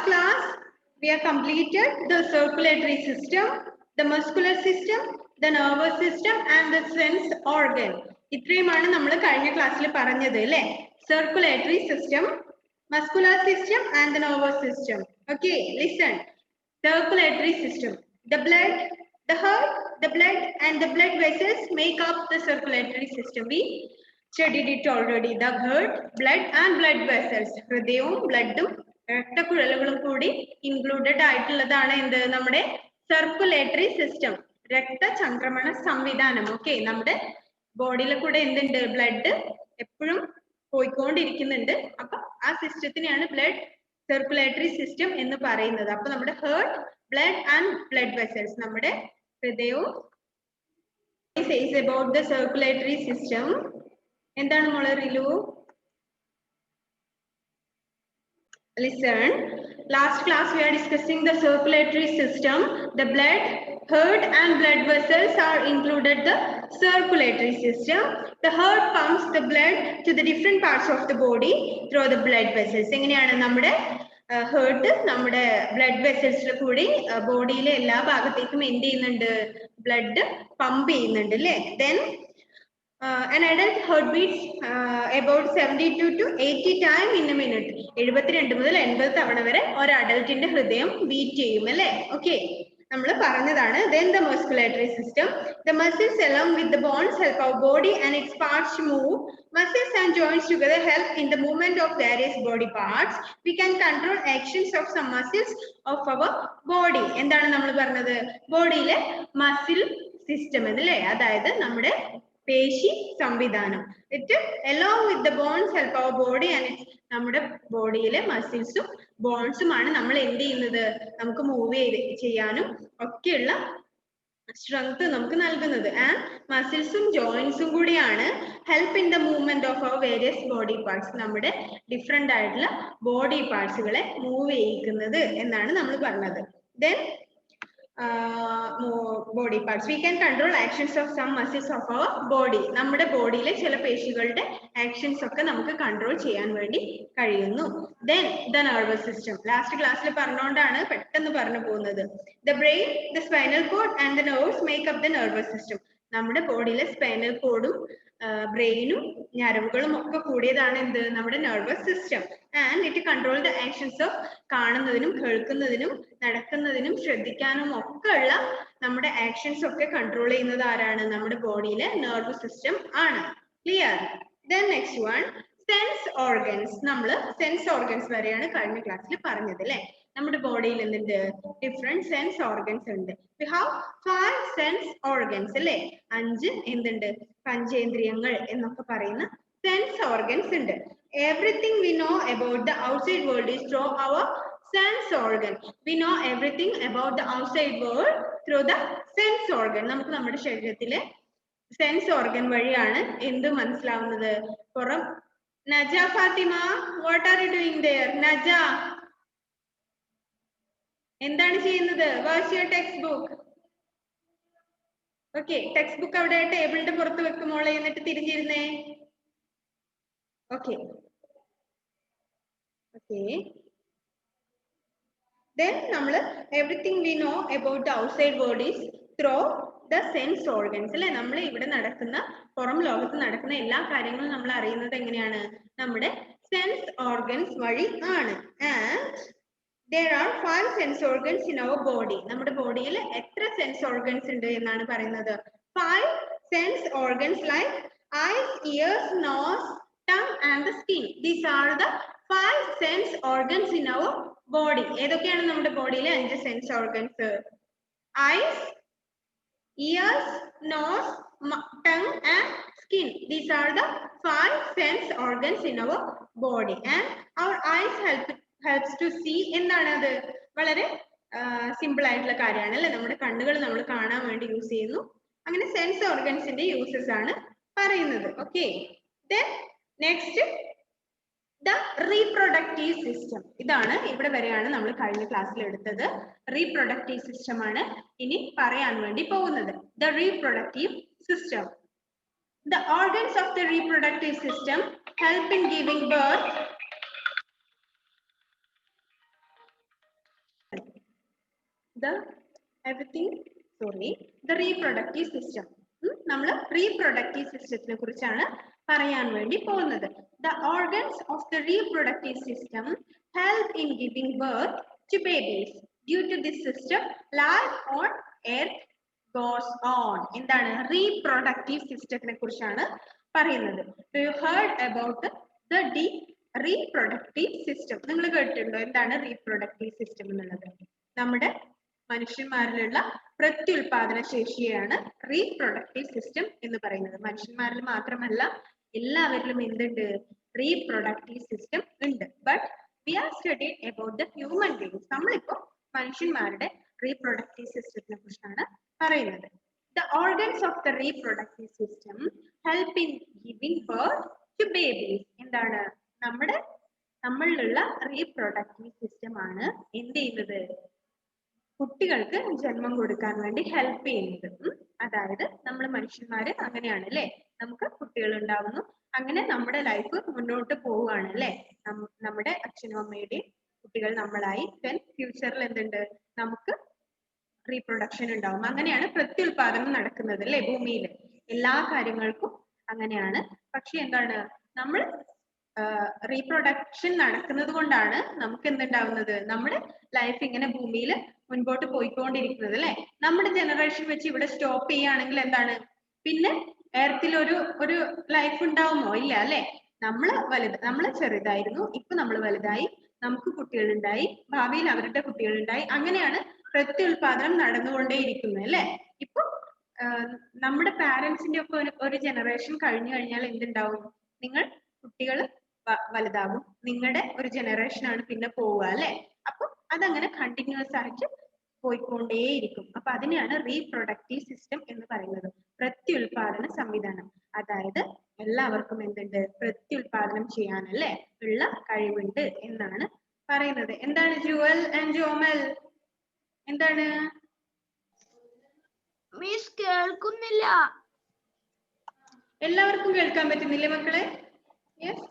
last class, we have completed the circulatory system, the muscular system, the nervous system, and the sense organ. ഇത്രയുമാണ് നമ്മൾ കഴിഞ്ഞ ക്ലാസ്സിൽ പറഞ്ഞത് അല്ലേ? Circulatory system, muscular system, and the nervous system. Okay, listen. Circulatory system. The blood, the heart, the blood, and the blood vessels make up the circulatory system. We studied it already. The heart, blood, and blood vessels. ഹൃദയവും ബ്ലഡും രക്തക്കുഴലുകളും കൂടി included ആയിട്ടുള്ളതാണ് എന്ത് നമ്മുടെ circulatory system, രക്തചംക്രമണ സംവിധാനം. Okay, നമ്മുടെ ബോഡിയിലെ കൂടെ എന്തുണ്ട്? Blood എപ്പോഴും പോയിക്കൊണ്ടിരിക്കുന്നുണ്ട്. അപ്പൊ ആ സിസ്റ്റത്തിനെയാണ് ബ്ലഡ് സർക്കുലേറ്ററി സിസ്റ്റം എന്ന് പറയുന്നത്. അപ്പൊ നമ്മുടെ heart, blood and blood vessels, നമ്മുടെ ഹൃദയവും says about the circulatory system. എന്താണ് മോളെ റിലു? Listen, last class we are discussing the circulatory system. The blood, heart, and blood vessels are included the circulatory system. The heart pumps the blood to the different parts of the body through the blood vessels. എങ്ങനെയാണ് നമ്മുടെ heart നമ്മുടെ blood വെസൽസിൽ കൂടി ബോഡിയിലെ എല്ലാ ഭാഗത്തേക്കും എന്ത് ചെയ്യുന്നുണ്ട്? Blood pump ചെയ്യുന്നുണ്ട് അല്ലേ? Then an adult heart beats about 72 to 80 times in a minute. 72 മുതൽ 80 തവണ വരെ ഒരു അഡൽട്ടിന്റെ ഹൃദയം ബീറ്റ് ചെയ്യും അല്ലേ? ഓക്കെ, നമ്മൾ പറഞ്ഞതാണ്. Then the musculatory system. The muscles along with the bones help our body and its parts to move. Muscles and joints together help in the movement of various body parts. We can control actions of some muscles of our body. എന്താണ് നമ്മൾ പറഞ്ഞത്? ബോഡിയിലെ muscle system എന്നല്ലേ? അതായത് നമ്മുടെ പേശി സംവിധാനം. It along with the bones help our body and its നമ്മുടെ ബോഡിയിലെ മസിൽസും ബോൺസുമാണ് നമ്മൾ എന്ത് ചെയ്യുന്നത്? നമുക്ക് മൂവ് ചെയ്യാനും ഒക്കെയുള്ള സ്ട്രെങ്ത് നമുക്ക് നൽകുന്നത്. ആൻഡ് മസിൽസും ജോയിന്റ്സും കൂടിയാണ് help in the movement of our various body parts, നമ്മുടെ ഡിഫറെന്റ് ആയിട്ടുള്ള ബോഡി പാർട്സുകളെ മൂവ് ചെയ്യിക്കുന്നത് എന്നാണ് നമ്മൾ പറഞ്ഞത്. Then body parts. We can control actions of some muscles of our body. നമ്മുടെ ബോഡിയിലെ ചില പേശികളുടെ ആക്ഷൻസ് ഒക്കെ നമുക്ക് കൺട്രോൾ ചെയ്യാൻ വേണ്ടി കഴിയുന്നു. Then the nervous system. Last ക്ലാസ്സിൽ പറഞ്ഞുകൊണ്ടാണ് പെട്ടെന്ന് പറഞ്ഞു പോകുന്നത്. The brain, the spinal cord and the nerves make up the nervous system. നമ്മുടെ ബോഡിയിലെ സ്പൈനൽ കോഡും ബ്രെയിനും ഞരവുകളും ഒക്കെ കൂടിയതാണ് എന്ത്? നമ്മുടെ nervous system. And it control the actions of കാണുന്നതിനും കേൾക്കുന്നതിനും നടക്കുന്നതിനും ശ്രദ്ധിക്കാനും ഒക്കെ ഉള്ള നമ്മുടെ ആക്ഷൻസ് ഒക്കെ കൺട്രോൾ ചെയ്യുന്നത് ആരാണ്? നമ്മുടെ ബോഡിയിലെ നെർവസ് സിസ്റ്റം ആണ്. Clear? Then next one, sense organs. നമ്മൾ സെൻസ് ഓർഗൻസ് വരെയാണ് കഴിഞ്ഞ ക്ലാസ്സിൽ പറഞ്ഞത് അല്ലെ? നമ്മുടെ ബോഡിയിൽ എന്തുണ്ട്? ഡിഫറെന്റ് സെൻസ് ഓർഗൻസ് ഉണ്ട്. We have 5 സെൻസ് ഓർഗൻസ് അല്ലെ? 5 എന്തുണ്ട്? പഞ്ചേന്ദ്രിയങ്ങൾ എന്നൊക്കെ പറയുന്ന സെൻസ് ഓർഗൻസ് ഉണ്ട്. Everything we know about the outside world is through our sense organ. We know everything about the outside world through the sense organ. നമുക്ക് നമ്മുടെ ശരീരത്തിലെ sense organ വഴിയാണ് എന്ത് മനസ്സിലാവുന്നത്? പുറം. നജ Fathima, what are you doing there? നജ, എന്താണ് ചെയ്യുന്നത്? What's your textbook? Okay, textbook അവിടെ ടേബിളിന്റെ പുറത്ത് വെക്കുമോളെ, എന്നിട്ട് തിരിഞ്ഞിരുന്നേ. Okay okay. Then നമ്മൾ everything we know about the outside world is through the sense organs അല്ലെ? നമ്മൾ ഇവിടെ നടക്കുന്ന പുറം ലോകത്ത് നടക്കുന്ന എല്ലാ കാര്യങ്ങളും നമ്മൾ അറിയുന്നത് എങ്ങനെയാണ്? നമ്മുടെ സെൻസ് ഓർഗൻസ് വഴി ആണ്. And there are 5 sense organs in our body. നമ്മുടെ ബോഡിയിൽ എത്ര സെൻസ് ഓർഗൻസ് ഉണ്ട് എന്നാണ് പറയുന്നത്? 5 sense organs like eyes, ears, nose, tongue and the skin. These are the 5 sense organs in our body. ഏതൊക്കെയാണ് നമ്മുടെ ബോഡിയിലെ 5 sense organs? eyes, ears, nose, tongue and skin. These are the 5 sense organs in our body. And our eyes helps to see. എന്താണ് അത്? വളരെ simple ആയിട്ടുള്ള കാര്യമാണ് അല്ലെ? നമ്മുടെ കണ്ണുകൾ നമ്മൾ കാണാൻ വേണ്ടി യൂസ് ചെയ്യുന്നു. അങ്ങനെ സെൻസ് ഓർഗൻസിന്റെ യൂസസ് ആണ് പറയുന്നത്. Okay, then next the reproductive system. ഇതാണ് ഇവിടെ വരെയാണ് നമ്മൾ കഴിഞ്ഞ ക്ലാസ്സിൽ എടുത്തത്. റീപ്രൊഡക്റ്റീവ് സിസ്റ്റം ആണ് ഇനി പറയാൻ വേണ്ടി പോകുന്നത്. The reproductive system. The organs of the reproductive system help in giving birth the everything sorry the reproductive system. നമ്മൾ reproductive system കുറിച്ചാണ് പറയാൻ വേണ്ടി പോകുന്നത്. The organs of the reproductive system help in giving birth to babies. Due to this system, life on earth goes on. എന്താണ് reproductive system കുറിച്ചാണ് പറയുന്നത്. So you heard about the reproductive system. നിങ്ങൾ കേട്ടിട്ടുണ്ടോ എന്താണ് reproductive system എന്നുള്ളത്? നമ്മുടെ മനുഷ്യന്മാരിലുള്ള പ്രത്യുൽപാദന ശേഷിയാണ് reproductive system എന്ന് പറയുന്നത്. മനുഷ്യന്മാരിൽ മാത്രമല്ല എല്ലാവരിലും എന്തുണ്ട്? റീപ്രൊഡക്റ്റീവ് സിസ്റ്റം ഉണ്ട്. But we are studied about the human beings. നമ്മളിപ്പോ മനുഷ്യന്മാരുടെ റീപ്രൊഡക്റ്റീവ് സിസ്റ്റത്തിനെ കുറിച്ചാണ് പറയുന്നത്. The organs of the reproductive system help in giving birth to babies. എന്താണ് നമ്മളിലുള്ള റീപ്രൊഡക്റ്റീവ് സിസ്റ്റം ആണ് എന്ത് ചെയ്യുന്നത്? കുട്ടികൾക്ക് ജന്മം കൊടുക്കാൻ വേണ്ടി ഹെൽപ്പ് ചെയ്യുന്നത്. അതായത് നമ്മൾ മനുഷ്യന്മാര് അങ്ങനെയാണ് അല്ലെ, നമുക്ക് കുട്ടികൾ ഉണ്ടാവുന്നു, അങ്ങനെ നമ്മുടെ ലൈഫ് മുന്നോട്ട് പോവുകയാണ് അല്ലെ. നമ്മുടെ അച്ഛനും അമ്മയുടെയും കുട്ടികൾ നമ്മളായി ദെൻ ഫ്യൂച്ചറിൽ എന്തുണ്ട്? നമുക്ക് റീപ്രൊഡക്ഷൻ ഉണ്ടാവും. അങ്ങനെയാണ് പ്രത്യുൽപാദനം നടക്കുന്നത് അല്ലെ ഭൂമിയിൽ. എല്ലാ കാര്യങ്ങൾക്കും അങ്ങനെയാണ്. പക്ഷെ എന്താണ്, നമ്മൾ റീപ്രൊഡക്ഷൻ നടക്കുന്നത് കൊണ്ടാണ് നമുക്ക് എന്തുണ്ടാവുന്നത്? നമ്മുടെ ലൈഫ് ഇങ്ങനെ ഭൂമിയിൽ മുൻപോട്ട് പോയിക്കൊണ്ടിരിക്കുന്നത് അല്ലെ. നമ്മുടെ ജനറേഷൻ വെച്ച് ഇവിടെ സ്റ്റോപ്പ് ചെയ്യുകയാണെങ്കിൽ എന്താണ്, പിന്നെ എർത്തിൽ ഒരു ലൈഫ് ഉണ്ടാവുമോ? ഇല്ല അല്ലെ. നമ്മൾ ചെറുതായിരുന്നു, ഇപ്പൊ നമ്മൾ വലുതായി, നമുക്ക് കുട്ടികൾ ഉണ്ടായി, ഭാവിയിൽ അവരുടെ കുട്ടികൾ ഉണ്ടായി, അങ്ങനെയാണ് പ്രത്യുൽപാദനം നടന്നുകൊണ്ടേയിരിക്കുന്നത് അല്ലെ. ഇപ്പൊ നമ്മുടെ പാരന്റ്സിന്റെ ഒക്കെ ഒരു ജനറേഷൻ കഴിഞ്ഞു കഴിഞ്ഞാൽ എന്തുണ്ടാവും? നിങ്ങൾ കുട്ടികൾ വലുതാകും, നിങ്ങളുടെ ഒരു ജനറേഷൻ ആണ് പിന്നെ പോവുക അല്ലെ. അപ്പൊ അതങ്ങനെ കണ്ടിന്യൂസ് ആയിട്ട് പോയിക്കൊണ്ടേയിരിക്കും. അപ്പൊ അതിനെയാണ് റീപ്രൊഡക്റ്റീവ് സിസ്റ്റം എന്ന് പറയുന്നത്, പ്രത്യുൽപാദന സംവിധാനം. അതായത് എല്ലാവർക്കും എന്തുണ്ട്? പ്രത്യുൽപാദനം ചെയ്യാനല്ലേ ഉള്ള കഴിവുണ്ട് എന്നാണ് പറയുന്നത്. എന്താണ് ജുവൽ ആൻഡ് ജോമൽ? എന്താണ് മിസ്? കേൾക്കുന്നില്ല. എല്ലാവർക്കും കേൾക്കാൻ പറ്റുന്നില്ലേ മക്കളെ? യെസ്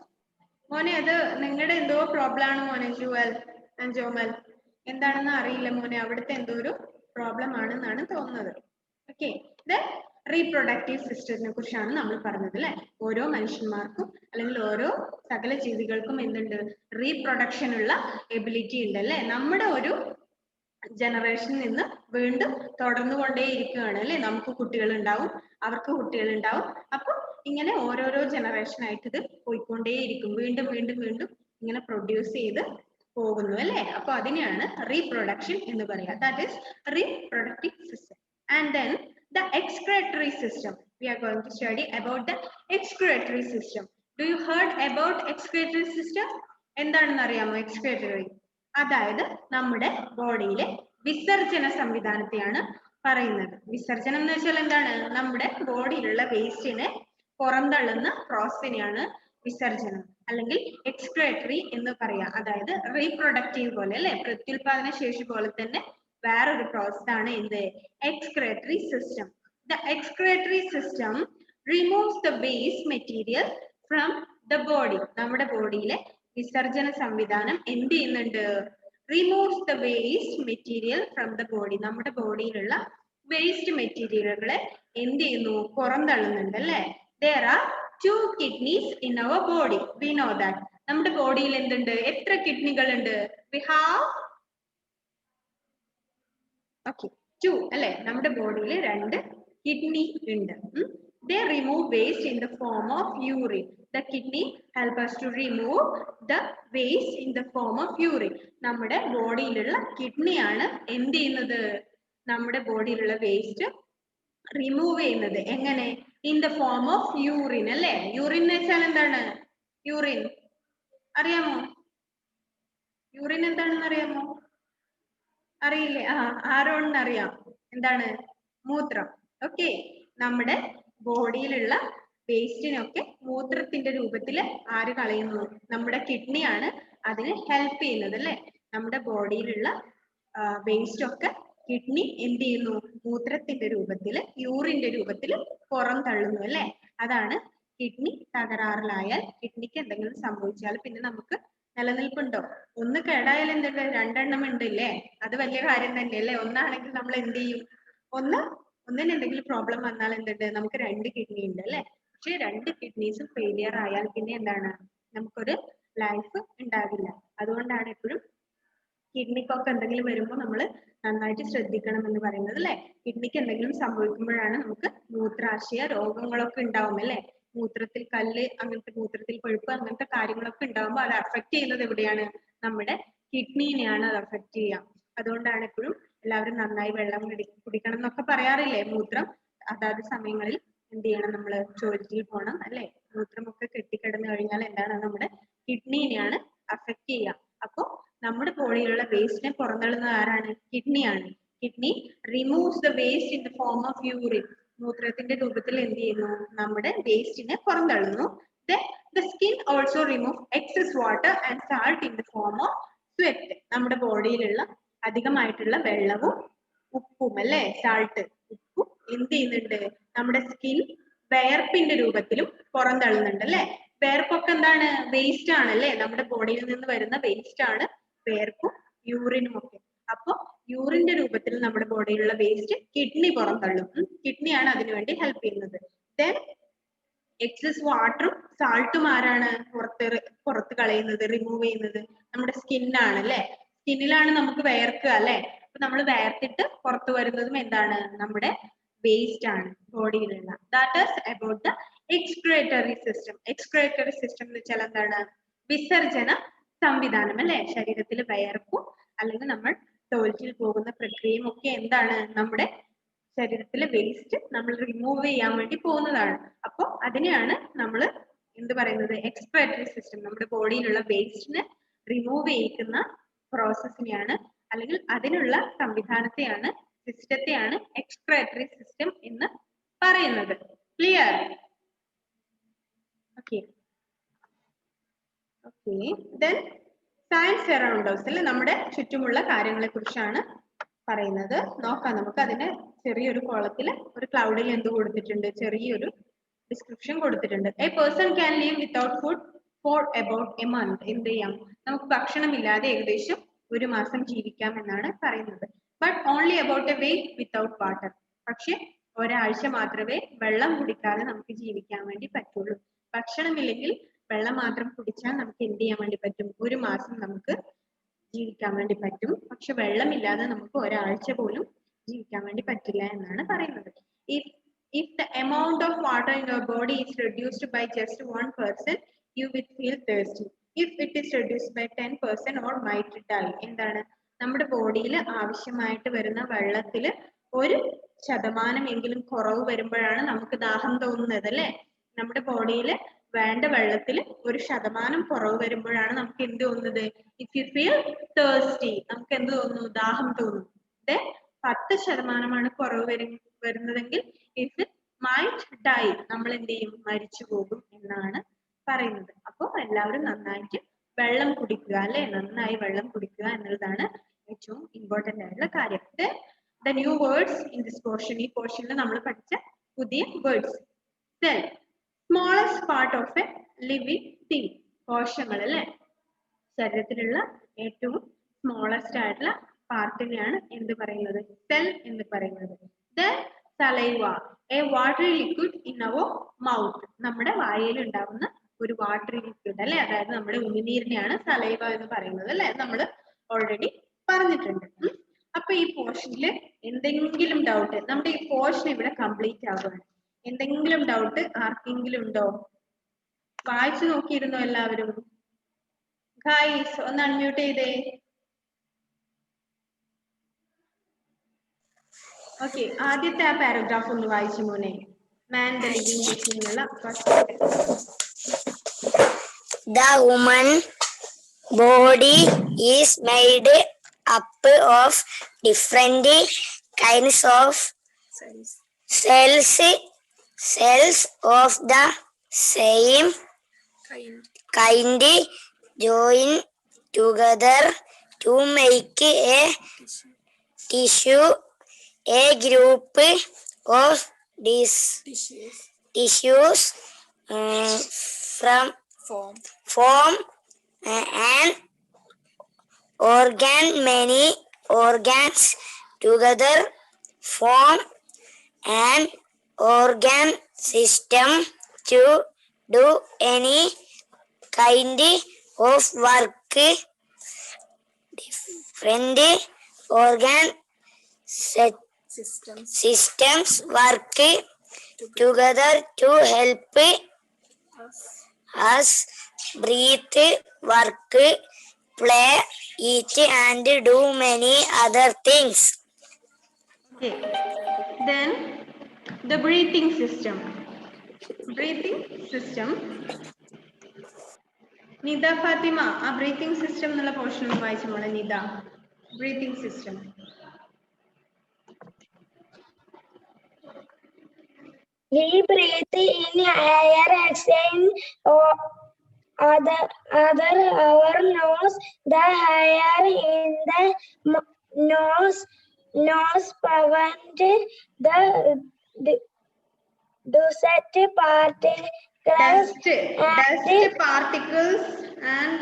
മോനെ, അത് നിങ്ങളുടെ എന്തോ പ്രോബ്ലം ആണ് മോനെ. ജുവൽ ആൻഡ് ജോമൽ, എന്താണെന്ന് അറിയില്ല മോനെ, അവിടുത്തെ എന്തോ ഒരു പ്രോബ്ലം ആണെന്നാണ് തോന്നുന്നത്. ഓക്കെ, ഇത് റീപ്രൊഡക്റ്റീവ് സിസ്റ്റത്തിനെ കുറിച്ചാണ് നമ്മൾ പറഞ്ഞത് അല്ലെ. ഓരോ മനുഷ്യന്മാർക്കും അല്ലെങ്കിൽ ഓരോ സകല ജീവികൾക്കും എന്തുണ്ട്? റീപ്രൊഡക്ഷൻ ഉള്ള എബിലിറ്റി ഉണ്ട് അല്ലെ. നമ്മുടെ ഒരു ജനറേഷനിൽ നിന്ന് വീണ്ടും തുടർന്നുകൊണ്ടേയിരിക്കുകയാണ് അല്ലെ. നമുക്ക് കുട്ടികൾ ഉണ്ടാവും, അവർക്ക് കുട്ടികൾ ഉണ്ടാവും. അപ്പൊ ഇങ്ങനെ ഓരോരോ ജനറേഷൻ ആയിട്ട് ഇത് പോയിക്കൊണ്ടേയിരിക്കും, വീണ്ടും വീണ്ടും വീണ്ടും ഇങ്ങനെ പ്രൊഡ്യൂസ് ചെയ്ത് പോകുന്നു അല്ലെ. അപ്പൊ അതിനെയാണ് റീപ്രൊഡക്ഷൻ എന്ന് പറയുക. That is reproductive system. And then the excretory system. We are going to study about the excretory system. Do you heard about excretory system? എന്താണെന്ന് അറിയാമോ excretory? അതായത് നമ്മുടെ ബോഡിയിലെ വിസർജന സംവിധാനത്തെയാണ് പറയുന്നത്. വിസർജനം എന്ന് വെച്ചാൽ എന്താണ്? നമ്മുടെ ബോഡിയിലുള്ള വേസ്റ്റിനെ പുറന്തള്ളുന്ന പ്രോസസ്സിനെയാണ് വിസർജനം അല്ലെങ്കിൽ എക്സ്ക്രേറ്ററി എന്ന് പറയാം. അതായത് റീപ്രൊഡക്റ്റീവ് പോലെ അല്ലെ, പ്രത്യുൽപാദന ശേഷി പോലെ തന്നെ വേറൊരു പ്രോസസ് ആണ് എന്ത്? എക്സ്ക്രേറ്ററി system. The excretory system removes the waste material from the body. നമ്മുടെ ബോഡിയിലെ വിസർജന സംവിധാനം എന്ത് ചെയ്യുന്നുണ്ട്? removes the waste material from the body. നമ്മുടെ ബോഡിയിലുള്ള വേസ്റ്റ് മെറ്റീരിയലുകളെ എന്ത് ചെയ്യുന്നു? പുറന്തള്ളുന്നുണ്ട് അല്ലെ. There are 2 kidneys in our body. We know that. നമ്മുടെ ബോഡിയിൽ എന്തുണ്ട്? എത്ര കിഡ്നികൾ ഉണ്ട്? We have okay 2 അല്ലെ. നമ്മുടെ ബോഡിയിൽ 2 കിഡ്നി ഉണ്ട്. They remove waste in the form of urine. The kidney help us to remove the waste in the form of urine. നമ്മുടെ ബോഡിയിലുള്ള കിഡ്നിയാണ് എന്ത് ചെയ്യുന്നത്? നമ്മുടെ ബോഡിയിലുള്ള വേസ്റ്റ് റിമൂവ് ചെയ്യുന്നത്. എങ്ങനെ? In the form of urine അല്ലെ. യൂറിൻ എന്ന് വെച്ചാൽ എന്താണ്? യൂറിൻ അറിയാമോ? യൂറിൻ എന്താണെന്ന് അറിയാമോ? അറിയില്ലേ? ആരോണെന്ന് അറിയാം. എന്താണ്? മൂത്രം. ഓക്കെ, നമ്മുടെ ബോഡിയിലുള്ള വേസ്റ്റിനൊക്കെ മൂത്രത്തിന്റെ രൂപത്തിൽ ആര് കളയുന്നു? നമ്മുടെ കിഡ്നിയാണ് അതിന് ഹെൽപ്പ് ചെയ്യുന്നത് അല്ലെ. നമ്മുടെ ബോഡിയിലുള്ള വേസ്റ്റ് ഒക്കെ കിഡ്നി എന്ത് ചെയ്യുന്നു? മൂത്രത്തിന്റെ രൂപത്തിൽ, യൂറിന്റെ രൂപത്തിൽ പുറം തള്ളുന്നു അല്ലെ. അതാണ് കിഡ്നി തകരാറിലായാൽ, കിഡ്നിക്ക് എന്തെങ്കിലും സംഭവിച്ചാൽ പിന്നെ നമുക്ക് നിലനിൽപ്പുണ്ടോ? ഒന്ന് കേടായാൽ എന്തുണ്ട്? രണ്ടെണ്ണം ഉണ്ടല്ലേ? അത് വലിയ കാര്യം തന്നെയല്ലേ? ഒന്നാണെങ്കിൽ നമ്മൾ എന്ത് ചെയ്യും? ഒന്നിന് എന്തെങ്കിലും പ്രോബ്ലം വന്നാൽ എന്തുണ്ട്? നമുക്ക് 2 കിഡ്നി ഉണ്ട് അല്ലെ? പക്ഷെ 2 കിഡ്നീസും ഫെയിലിയർ ആയാൽ പിന്നെ എന്താണ്? നമുക്കൊരു ലൈഫ് ഉണ്ടാകില്ല. അതുകൊണ്ടാണ് എപ്പോഴും കിഡ്നിക്കൊക്കെ എന്തെങ്കിലും വരുമ്പോൾ നമ്മൾ നന്നായിട്ട് ശ്രദ്ധിക്കണം എന്ന് പറയുന്നത് അല്ലെ? കിഡ്നിക്ക് എന്തെങ്കിലും സംഭവിക്കുമ്പോഴാണ് നമുക്ക് മൂത്രാശയ രോഗങ്ങളൊക്കെ ഉണ്ടാവും അല്ലെ? മൂത്രത്തിൽ കല്ല്, അങ്ങനത്തെ മൂത്രത്തിൽ പഴുപ്പ്, അങ്ങനത്തെ കാര്യങ്ങളൊക്കെ ഉണ്ടാവുമ്പോൾ അത് അഫക്ട് ചെയ്യുന്നത് എവിടെയാണ്? നമ്മുടെ കിഡ്നിനെയാണ് അത് അഫക്ട് ചെയ്യുക. അതുകൊണ്ടാണ് എപ്പോഴും എല്ലാവരും നന്നായി വെള്ളം കുടിക്കണം എന്നൊക്കെ പറയാറില്ലേ? മൂത്രം അതാത് സമയങ്ങളിൽ എന്ത് ചെയ്യണം? നമ്മൾ ടോയ്ലറ്റിൽ പോകണം അല്ലെ? മൂത്രമൊക്കെ കെട്ടിക്കിടന്നു കഴിഞ്ഞാൽ എന്താണ്? നമ്മുടെ കിഡ്നിനെയാണ് അഫക്ട് ചെയ്യുക. അപ്പോ നമ്മുടെ ബോഡിയിലുള്ള വേസ്റ്റിനെ പുറന്തള്ളുന്നത് ആരാണ്? കിഡ്നിയാണ്. Kidney removes the waste in the form of urine. മൂത്രത്തിന്റെ രൂപത്തിൽ എന്ത് ചെയ്യുന്നു? നമ്മുടെ വേസ്റ്റിനെ പുറന്തള്ളുന്നു. Then the skin also remove excess water and salt in the form of sweat. നമ്മുടെ ബോഡിയിലുള്ള അധികമായിട്ടുള്ള വെള്ളവും ഉപ്പും അല്ലെ? സാൾട്ട്, ഉപ്പും എന്ത് ചെയ്യുന്നുണ്ട്? നമ്മുടെ സ്കിൻ വിയർപ്പിന്റെ രൂപത്തിലും പുറന്തള്ളുന്നുണ്ട് അല്ലെ? വിയർപ്പൊക്കെ എന്താണ്? വേസ്റ്റ് ആണ് അല്ലെ? നമ്മുടെ ബോഡിയിൽ നിന്ന് വരുന്ന വേസ്റ്റ് ആണ് വിയർപ്പും യൂറിനും ഒക്കെ. അപ്പൊ യൂറിന്റെ രൂപത്തിൽ നമ്മുടെ ബോഡിയിലുള്ള വേസ്റ്റ് കിഡ്നി പുറന്തള്ളും. കിഡ്നിയാണ് അതിനുവേണ്ടി ഹെൽപ്പ് ചെയ്യുന്നത്. ദെൻ എക്സസ് വാട്ടറും സാൾട്ടും ആരാണ് പുറത്ത് കളയുന്നത്, റിമൂവ് ചെയ്യുന്നത്? നമ്മുടെ സ്കിന്നാണ് അല്ലെ? സ്കിന്നിലാണ് നമുക്ക് വിയർക്കുക അല്ലെ? അപ്പൊ നമ്മൾ വിയർത്തിട്ട് പുറത്തു വരുന്നതും എന്താണ്? നമ്മുടെ വേസ്റ്റ് ആണ് ബോഡിയിലുള്ള. That is about the excretory system. Excretory system എന്ന് വെച്ചാൽ എന്താണ്? വിസർജന സംവിധാനം അല്ലെ? ശരീരത്തിൽ വിയർപ്പും അല്ലെങ്കിൽ നമ്മൾ ടോയ്ലറ്റിൽ പോകുന്ന പ്രക്രിയയും ഒക്കെ എന്താണ്? നമ്മുടെ ശരീരത്തിലെ വേസ്റ്റ് നമ്മൾ റിമൂവ് ചെയ്യാൻ വേണ്ടി പോകുന്നതാണ്. അപ്പോൾ അതിനെയാണ് നമ്മൾ എന്ത് പറയുന്നത്? Excretory system. നമ്മുടെ ബോഡിയിലുള്ള വേസ്റ്റിനെ റിമൂവ് ചെയ്യിക്കുന്ന പ്രോസസ്സിനെയാണ് അല്ലെങ്കിൽ അതിനുള്ള സംവിധാനത്തെയാണ്, സിസ്റ്റത്തെയാണ് എക്സ്ക്രീറ്ററി സിസ്റ്റം എന്ന് പറയുന്നത്. Clear? Okay. Okay. Then science around us അല്ലെ? നമ്മുടെ ചുറ്റുമുള്ള കാര്യങ്ങളെ കുറിച്ചാണ് പറയുന്നത്. നോക്കാം നമുക്ക്. അതിന് ചെറിയൊരു കോളത്തിൽ ഒരു ക്ലൗഡിൽ എന്ത് കൊടുത്തിട്ടുണ്ട്? ചെറിയൊരു ഡിസ്ക്രിപ്ഷൻ കൊടുത്തിട്ടുണ്ട്. A person can leave without food for about A month. എന്ത് ചെയ്യാം? നമുക്ക് ഭക്ഷണമില്ലാതെ ഏകദേശം 1 മാസം ജീവിക്കാം എന്നാണ് പറയുന്നത്. But only about a week without water. പക്ഷെ ഒരാഴ്ച മാത്രമേ വെള്ളം കുടിക്കാതെ നമുക്ക് ജീവിക്കാൻ വേണ്ടി പറ്റുള്ളൂ. ഭക്ഷണമില്ലെങ്കിൽ വെള്ളം മാത്രം കുടിച്ചാൽ നമുക്ക് എന്ത് ചെയ്യാൻ വേണ്ടി പറ്റും? 1 മാസം നമുക്ക് ജീവിക്കാൻ വേണ്ടി പറ്റും. പക്ഷെ വെള്ളമില്ലാതെ നമുക്ക് ഒരാഴ്ച പോലും ജീവിക്കാൻ വേണ്ടി പറ്റില്ല എന്നാണ് പറയുന്നത്. If the amount of water in your body is reduced by just 1%, you will feel thirsty. If it is reduced by 10% or might die. എന്താണ്? നമ്മുടെ ബോഡിയിൽ ആവശ്യമായിട്ട് വരുന്ന വെള്ളത്തിൽ 1% കുറവ് വരുമ്പോഴാണ് നമുക്ക് ദാഹം തോന്നുന്നത് അല്ലെ? നമ്മുടെ ബോഡിയിൽ വേണ്ട വെള്ളത്തിൽ 1% കുറവ് വരുമ്പോഴാണ് നമുക്ക് എന്ത് തോന്നുന്നത്? ഇഫ് യു ഫീൽ തേഴ്സ്റ്റി, നമുക്ക് എന്ത് തോന്നുന്നു? ദാഹം തോന്നും. 10% കുറവ് വരുന്നതെങ്കിൽ ഇഫ് മൈറ്റ് ഡൈ, നമ്മൾ എന്ത് ചെയ്യും? മരിച്ചു പോകും എന്നാണ് പറയുന്നത്. അപ്പോൾ എല്ലാവരും നന്നായിട്ട് വെള്ളം കുടിക്കുക അല്ലെ? നന്നായി വെള്ളം കുടിക്കുക എന്നുള്ളതാണ് ഏറ്റവും ഇമ്പോർട്ടന്റ് ആയിട്ടുള്ള കാര്യം. The new words in this portion. ഈ പോർഷനിൽ നമ്മൾ പഠിച്ച പുതിയ words. Cell, smallest part of A living thing. കോശങ്ങൾ അല്ലെ? ശരീരത്തിലുള്ള ഏറ്റവും സ്മോളസ്റ്റ് ആയിട്ടുള്ള പാർട്ടിനെയാണ് എന്ത് പറയുന്നത്? സെൽ എന്ന് പറയുന്നത്. Then saliva, a watery liquid in our mouth. നമ്മുടെ വായിൽ ഉണ്ടാവുന്ന ഒരു വാട്ടറി ലിക്വിഡ് അല്ലെ? അതായത് നമ്മുടെ ഉമിനീരിനെയാണ് സലൈവ എന്ന് പറയുന്നത് അല്ലെ? നമ്മൾ ഓൾറെഡി പറഞ്ഞിട്ടുണ്ട്. അപ്പൊ ഈ പോർഷനിൽ എന്തെങ്കിലും ഡൗട്ട്? നമ്മുടെ ഈ പോർഷൻ ഇവിടെ കംപ്ലീറ്റ് ആവുകയാണ്. എന്തെങ്കിലും ഡൗട്ട് ആർക്കെങ്കിലും ഉണ്ടോ? വായിച്ചു നോക്കിയിരുന്നോ എല്ലാവരും? ഗൈസ് ഒന്ന് അൺമ്യൂട്ട് ചെയ്തേ. ഓക്കെ, ആദ്യത്തെ ആ പാരഗ്രാഫ് ഒന്ന് വായിച്ചു മോനെ. മാൻ ദ ലിവിംഗ് ബീയിങ്ങിനുള്ള The human body is made up of different kinds of cells. Cells of the same kind join together to make a tissue. A group of these tissues form an organ. Many organs together form an organ system to do any kind of work. Different organ systems work together to help us breathe, work, play, eat, and do many other things. Okay. Then the breathing system. Breathing system. Nida Fatima, a breathing system nalla portion vaaichu mole Nida. Breathing system. We breathe in air, exhale other our nose. The air in the nose prevent the dust particles Dust particles and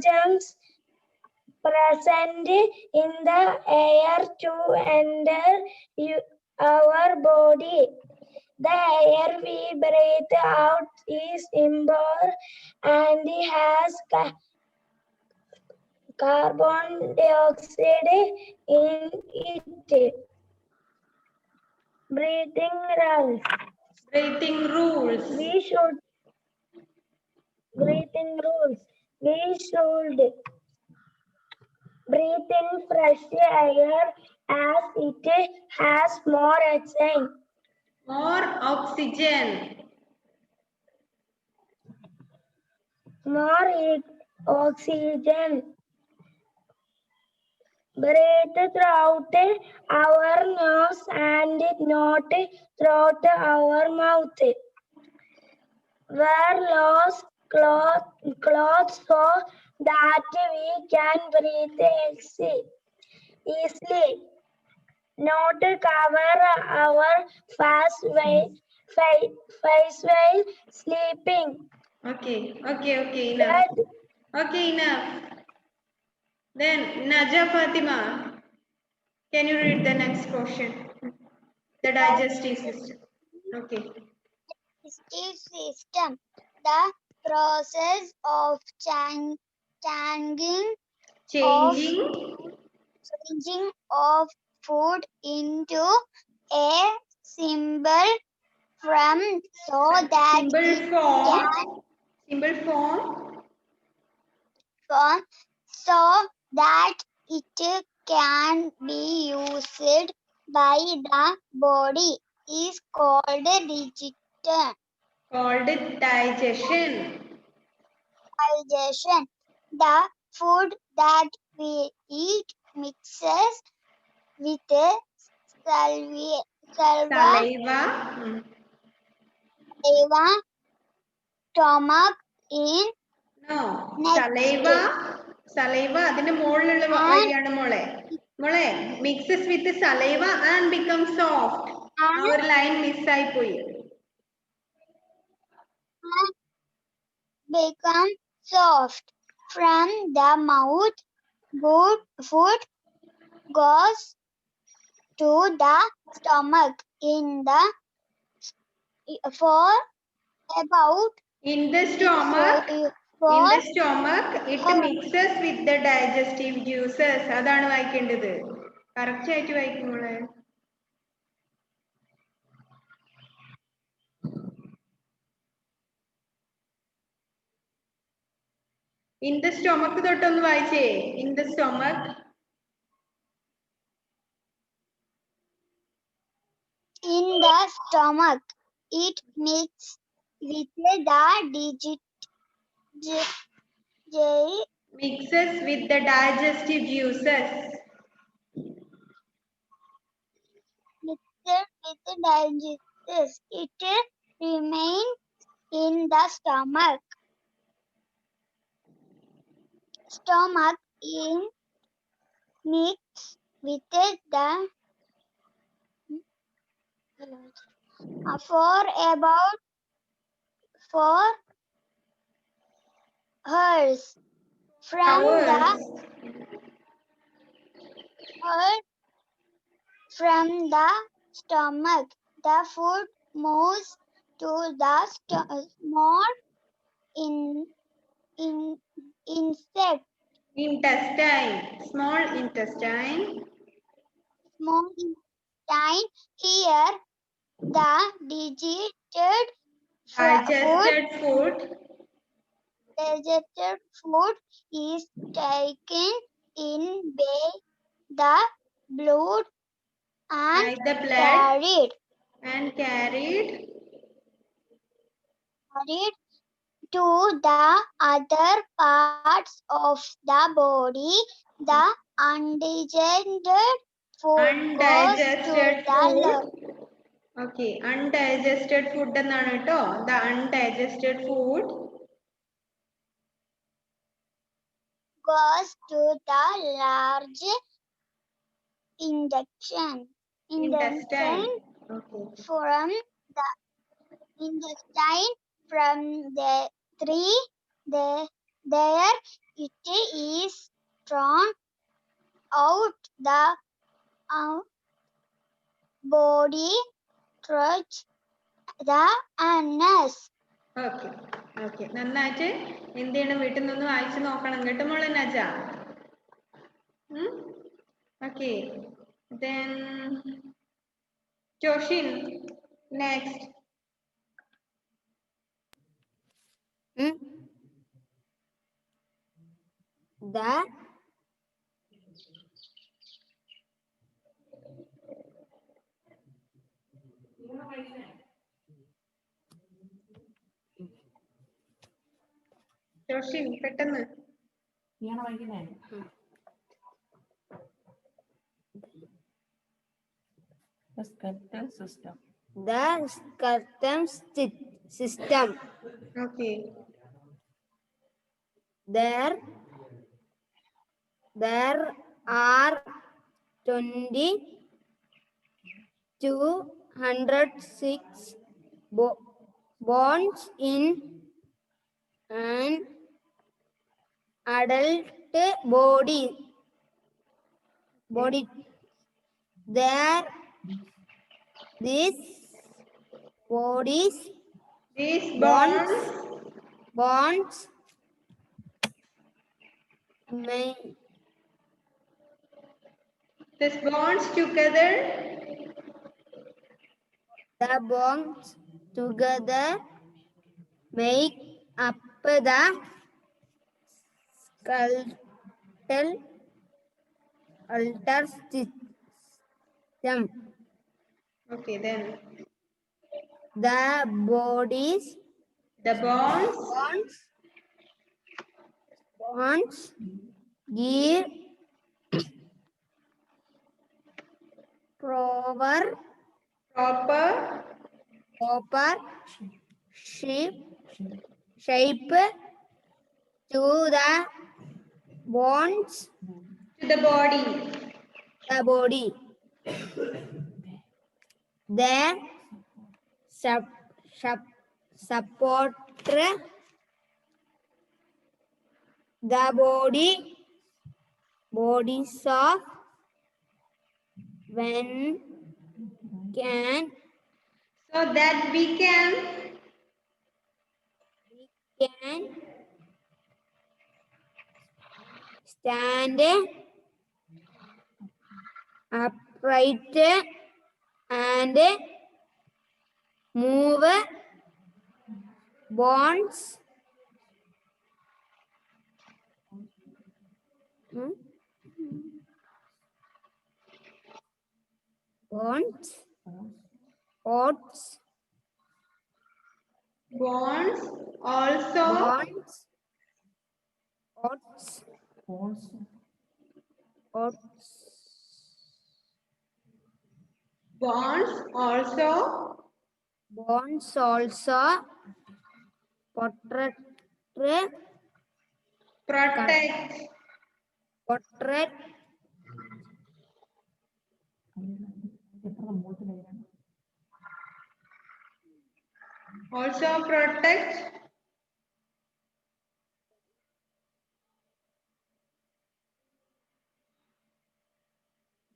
germs present in the air to enter our body. The air we breathe out is impure and has carbon dioxide in it. Breathing rules. We should breathe in fresh air as it has more oxygen. More oxygen. Breathe throughout our nose and not throughout our mouth. Wear loose clothes so that we can breathe easily. Not cover our face while sleeping. Okay, enough. Okay, enough. Then Naja Fatima, can you read the next question? The digestive system. Okay. Digestive system, the process of changing of food into a symbol form so that it can be used by the body is called digestion. The food that we eat mixes with saliva, stomach in saliva അതിന്റെ മുകളിലുള്ള വരിയാണ് മോളെ mixes with saliva and becomes soft. Our line miss ആയി പോയി. Become soft from the mouth. Food goes to the stomach in the stomach it mixes with the digestive juices. അതാണ് വായിക്കേണ്ടത്. Correct ആയിട്ട് വായിക്കും മോളെ. In the stomach തൊട്ടൊന്ന് വായിച്ചേ. In the stomach. In the stomach, it mixes with the digestive juices. It remains in the stomach. Stomach in mix with the For about 4 hours from the Hours. heart from the stomach. The food moves to the small in insect. Intestine. Small intestine. Small intestine. Here, the digested food is taken in by the blood By and the blood carried and carried to the other parts of the body. The undigested food goes to undigested the lung. food. Okay, undigested food എന്നാണ് കേട്ടോ. The undigested food Goes to the large intestine. intestine. Okay. From the intestine from the three there it is drawn out the body through the anus. Okay. Okay. നന്നായിട്ട് എന്ത് ചെയ്യണം വീട്ടിൽ നിന്ന് വായിച്ചു നോക്കണം കേട്ടോ മോളെ നജ. Okay. Then Joshin, next. The Joshin, പെട്ടെന്ന്. The skeletal system. the skeletal system. Okay. There are 206 bones in an adult body. These bonds These bonds together the bones together make up the skeletal system. Okay, then The bonds give proper shape to the bones, to the body. They support the bodies of when can So that we can stand upright and move bonds bonds also protect Also protect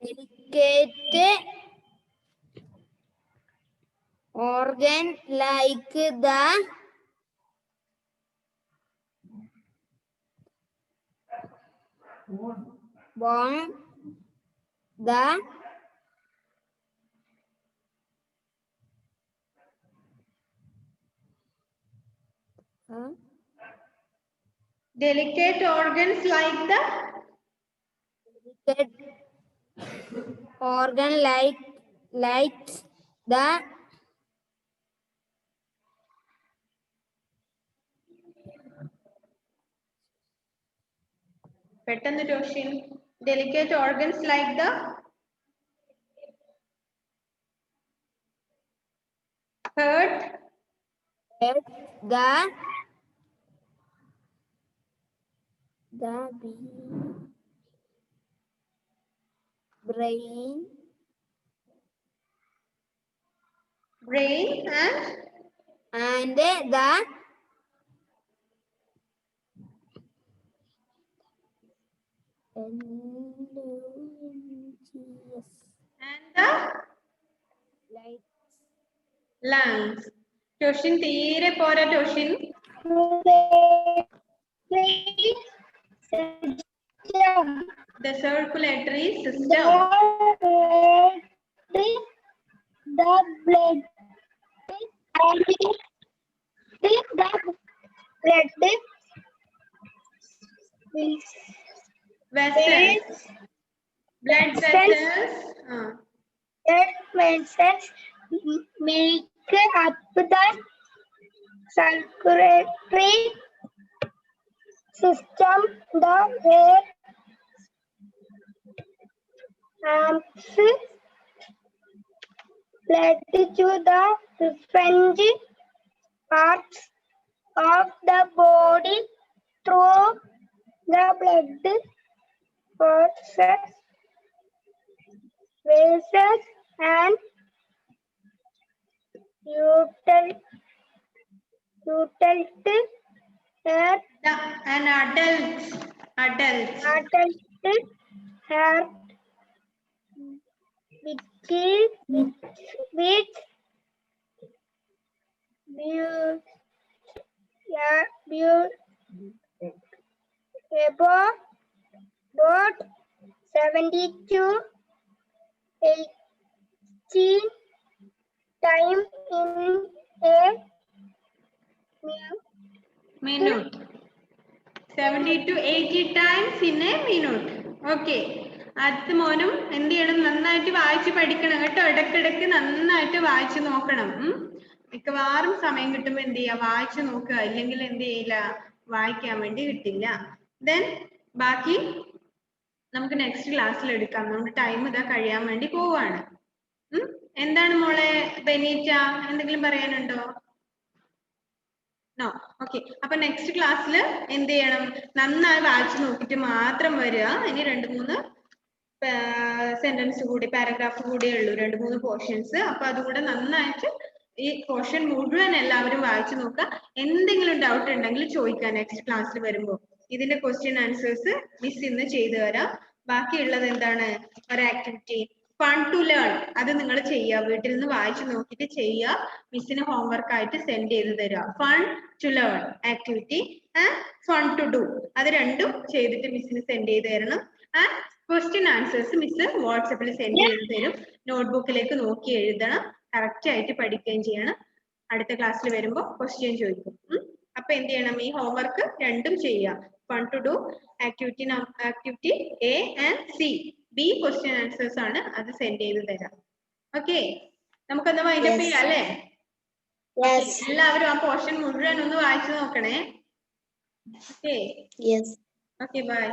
delicate organ like the bone, the delicate organs like the delicate organ like the പെട്ടെന്ന് Toshin delicate organs like the heart, head, the brain, brain and the lungs. Toshin തീരെ പോരാ Toshin. The circulatory system. The blood and the blood Vessels. Blood vessels. Blood vessels make up the circulatory system. The air pumps blood to the different parts of the body through the blood vessels and And adults. adult heart which about 72 18 times in a minute. 70 to 80 times in a minute. Okay. അടുത്ത മോനും എന്ത് ചെയ്യണം, നന്നായിട്ട് വായിച്ച് പഠിക്കണം കേട്ടോ. ഇടയ്ക്കിടയ്ക്ക് നന്നായിട്ട് വായിച്ചു നോക്കണം. മിക്കവാറും സമയം കിട്ടുമ്പോ എന്ത് ചെയ്യാ, വായിച്ചു നോക്കുക. ഇല്ലെങ്കിൽ എന്ത് ചെയ്യില്ല, വായിക്കാൻ വേണ്ടി കിട്ടില്ല. ദെൻ ബാക്കി നമുക്ക് നെക്സ്റ്റ് ക്ലാസ്സിൽ എടുക്കാം. നമ്മുടെ ടൈം ഇതാ കഴിയാൻ വേണ്ടി പോവാണ്. എന്താണ് മോളെ ബെനീറ്റ, എന്തെങ്കിലും പറയാനുണ്ടോ? നോ. ഓക്കെ. അപ്പൊ നെക്സ്റ്റ് ക്ലാസ്സിൽ എന്ത് ചെയ്യണം, നന്നായി വായിച്ചു നോക്കിയിട്ട് മാത്രം വരിക. ഇനി 2-3 സെന്റൻസ് കൂടി, പാരഗ്രാഫ് കൂടിയേ ഉള്ളൂ, 2-3 പോർഷൻസ്. അപ്പൊ അതുകൂടെ നന്നായിട്ട് ഈ പോർഷൻ മുഴുവൻ എല്ലാവരും വായിച്ചു നോക്കുക. എന്തെങ്കിലും ഡൗട്ട് ഉണ്ടെങ്കിൽ ചോദിക്കാം നെക്സ്റ്റ് ക്ലാസ്സിൽ വരുമ്പോൾ. ഇതിന്റെ ക്വസ്റ്റ്യൻ ആൻസേഴ്സ് മിസ് ഇന്ന് ചെയ്തു തരാം. ബാക്കിയുള്ളത് എന്താണ്, ഒരു ആക്ടിവിറ്റി ഫൺ ടു ലേൺ. അത് നിങ്ങൾ ചെയ്യുക, വീട്ടിൽ നിന്ന് വായിച്ചു നോക്കിയിട്ട് ചെയ്യുക. മിസ്സിന് ഹോംവർക്ക് ആയിട്ട് സെൻഡ് ചെയ്ത് തരിക. Fun to learn activity and fun to do, അത് രണ്ടും ചെയ്തിട്ട് മിസ്സിന് സെൻഡ് ചെയ്ത് തരണം. ആൻഡ് ക്വസ്റ്റ്യൻ ആൻസേഴ്സ് മിസ് വാട്സപ്പിൽ സെൻഡ് ചെയ്ത് തരും. നോട്ട്ബുക്കിലേക്ക് നോക്കി എഴുതണം, കറക്റ്റ് ആയിട്ട് പഠിക്കുകയും ചെയ്യണം. അടുത്ത ക്ലാസ്സിൽ വരുമ്പോൾ ക്വസ്റ്റ്യൻ ചോദിക്കും. അപ്പൊ എന്ത് ചെയ്യണം, ഈ ഹോംവർക്ക് രണ്ടും ചെയ്യുക. Fun to do activity A and C, B question answers ആണ്, അത് സെൻഡ് ചെയ്ത് തരാം. ഓക്കെ, നമുക്കൊന്ന് വൈൻഡപ്പ് ചെയ്യാം അല്ലേ? എല്ലാവരും ആ പോർഷൻ മുഴുവൻ ഒന്ന് വായിച്ചു നോക്കണേ. Okay, okay, by.